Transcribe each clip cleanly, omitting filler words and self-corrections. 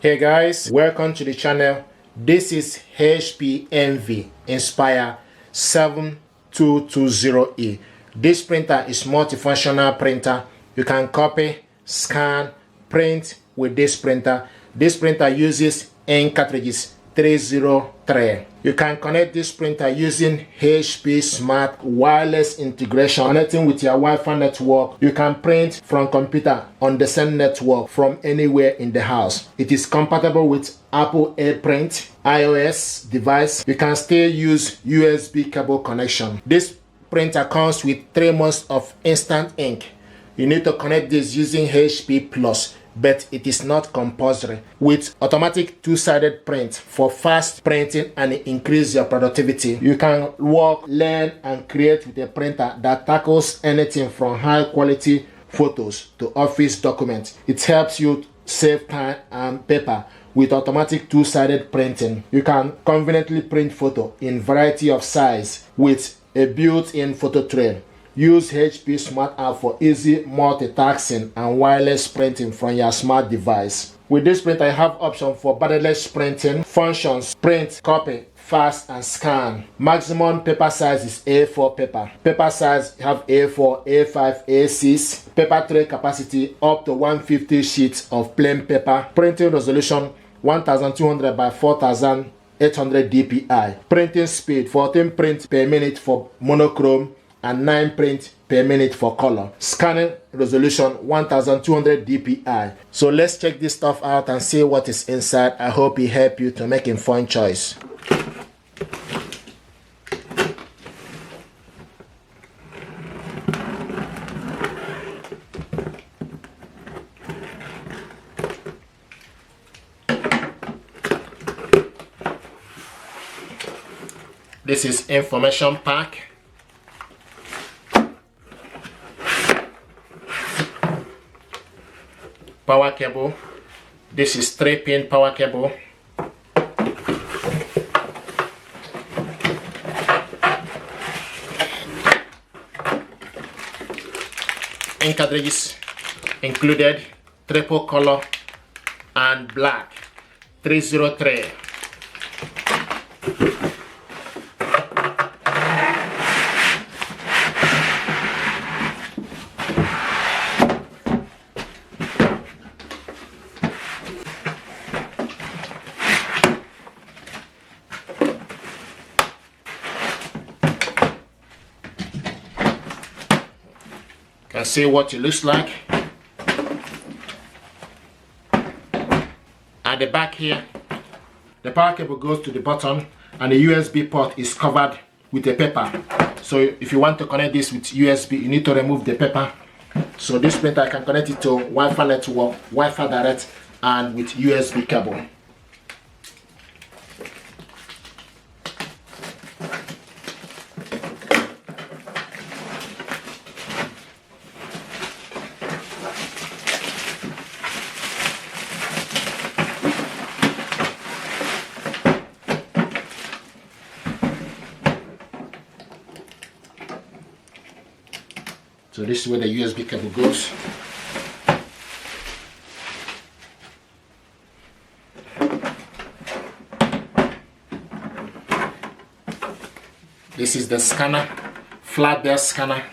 Hey guys, welcome to the channel. This is HP Envy Inspire 7220E. This printer is multifunctional printer. You can copy, scan, print with this printer. This printer uses ink cartridges 303. You can connect this printer using HP Smart wireless integration, connecting with your Wi-Fi network. You can print from computer on the same network from anywhere in the house. It is compatible with Apple AirPrint iOS device. You can still use USB cable connection. This printer comes with 3 months of instant ink. You need to connect this using HP Plus, but it is not compulsory. With automatic two-sided print for fast printing and increase your productivity. You can work, learn, and create with a printer that tackles anything from high-quality photos to office documents. It helps you save time and paper with automatic two-sided printing. You can conveniently print photo in variety of size with a built-in photo tray. Use HP Smart app for easy multitasking and wireless printing from your smart device. With this printer, I have option for borderless printing functions: print, copy, fast, and scan. Maximum paper size is A4 paper. Paper size have A4, A5, A6. Paper tray capacity up to 150 sheets of plain paper. Printing resolution 1200 by 4800 dpi. Printing speed 14 prints per minute for monochrome and 9 print per minute for color. Scanning resolution 1200 dpi. So let's check this stuff out and see what is inside. I hope it helps you to make informed choice. This is information pack. Power cable. This is 3-pin power cable. Ink cartridges included, triple color and black 303. Can see what it looks like. At the back here, the power cable goes to the bottom and the USB port is covered with a paper. So if you want to connect this with USB, you need to remove the paper. So this printer can connect it to Wi-Fi network, Wi-Fi direct, and with USB cable. So this is where the USB cable goes. This is the scanner, flat-bed scanner,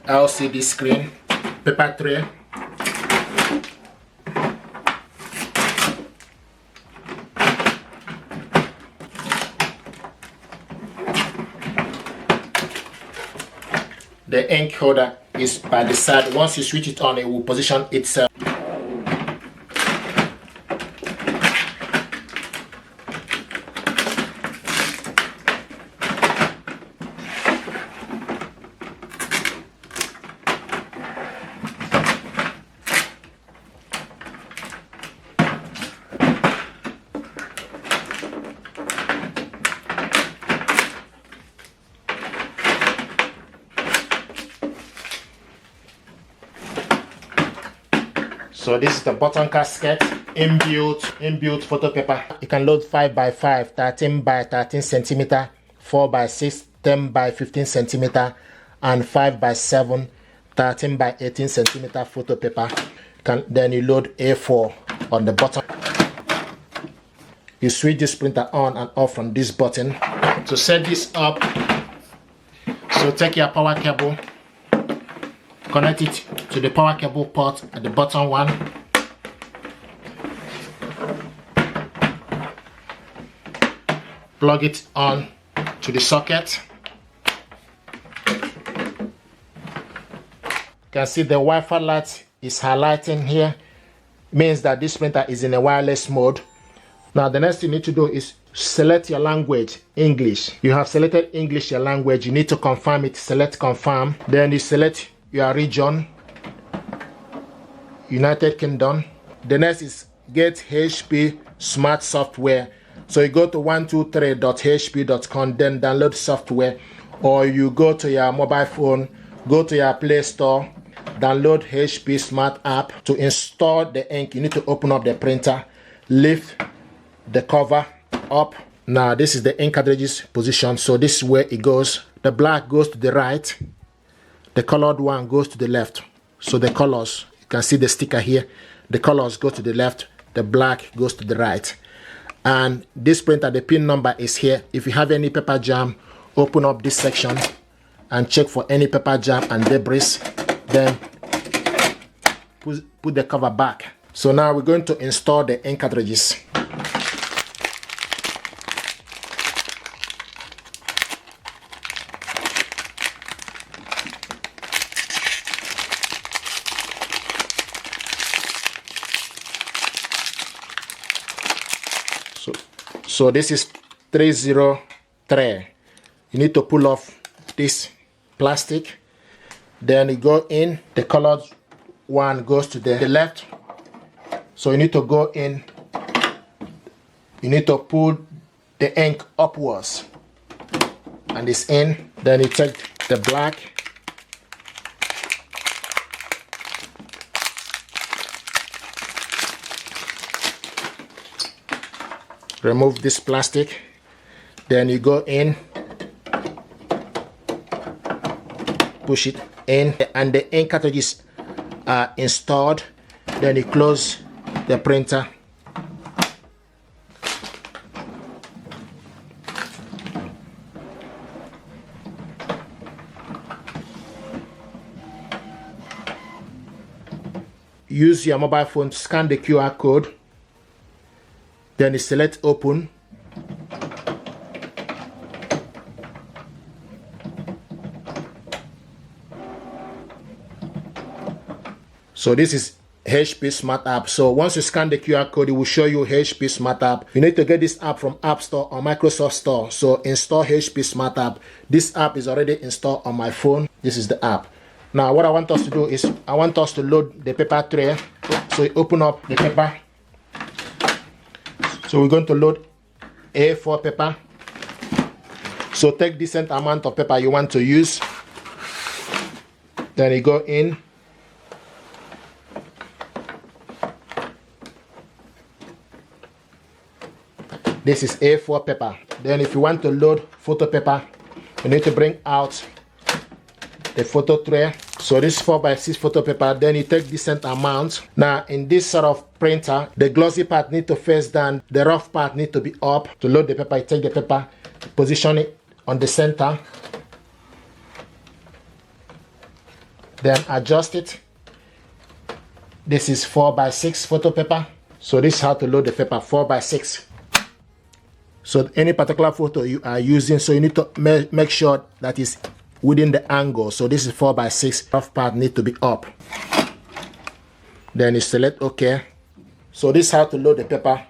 LCD screen, paper tray. The ink holder is by the side. Once you switch it on, it will position itself. So this is the button casket, inbuilt photo paper. You can load 5x5, 13x13 centimeter, 4x6, 10x15 centimeter, and 5x7, 13x18 centimeter photo paper. Then you load A4 on the bottom. You switch this printer on and off from this button. To set this up, so take your power cable, connect it to the power cable port at the bottom one. Plug it on to the socket. You can see the Wi-Fi light is highlighting here. Means that this printer is in a wireless mode. Now the next thing you need to do is select your language, English. You have selected English, your language. You need to confirm it. Select confirm. Then you select your region, United Kingdom. The next is get HP Smart Software. So you go to 123.hp.com, then download software, or you go to your mobile phone, go to your Play Store, download HP Smart App. To install the ink, you need to open up the printer, lift the cover up. Now this is the ink cartridges position, so this is where it goes. The black goes to the right, the colored one goes to the left. So the colors, you can see the sticker here, the colors go to the left, the black goes to the right. And this printer, the pin number is here. If you have any paper jam, open up this section and check for any paper jam and debris, then put the cover back. So now we're going to install the ink cartridges. So this is 303. You need to pull off this plastic. Then you go in. The colored one goes to the left. So you need to go in. You need to pull the ink upwards. And it's in. Then you take the black. Remove this plastic, then you go in, push it in, and the ink cartridges are installed. Then you close the printer. Use your mobile phone to scan the QR code. Then you select open. So this is HP Smart App. So once you scan the QR code, it will show you HP Smart App. You need to get this app from App Store or Microsoft Store. So install HP Smart App. This app is already installed on my phone. This is the app. Now what I want us to do is I want us to load the paper tray. So you open up the paper. So we're going to load A4 paper. So take decent amount of paper you want to use. Then you go in. This is A4 paper. Then if you want to load photo paper, you need to bring out the photo tray. So this is 4x6 photo paper. Then you take decent amount. Now in this sort of printer, the glossy part need to face down, the rough part need to be up. To load the paper, you take the paper, position it on the center, then adjust it. This is 4x6 photo paper. So this is how to load the paper, 4x6. So any particular photo you are using, so you need to make sure that it's within the angle. So this is 4x6, rough part need to be up. Then you select OK. So this is how to load the paper.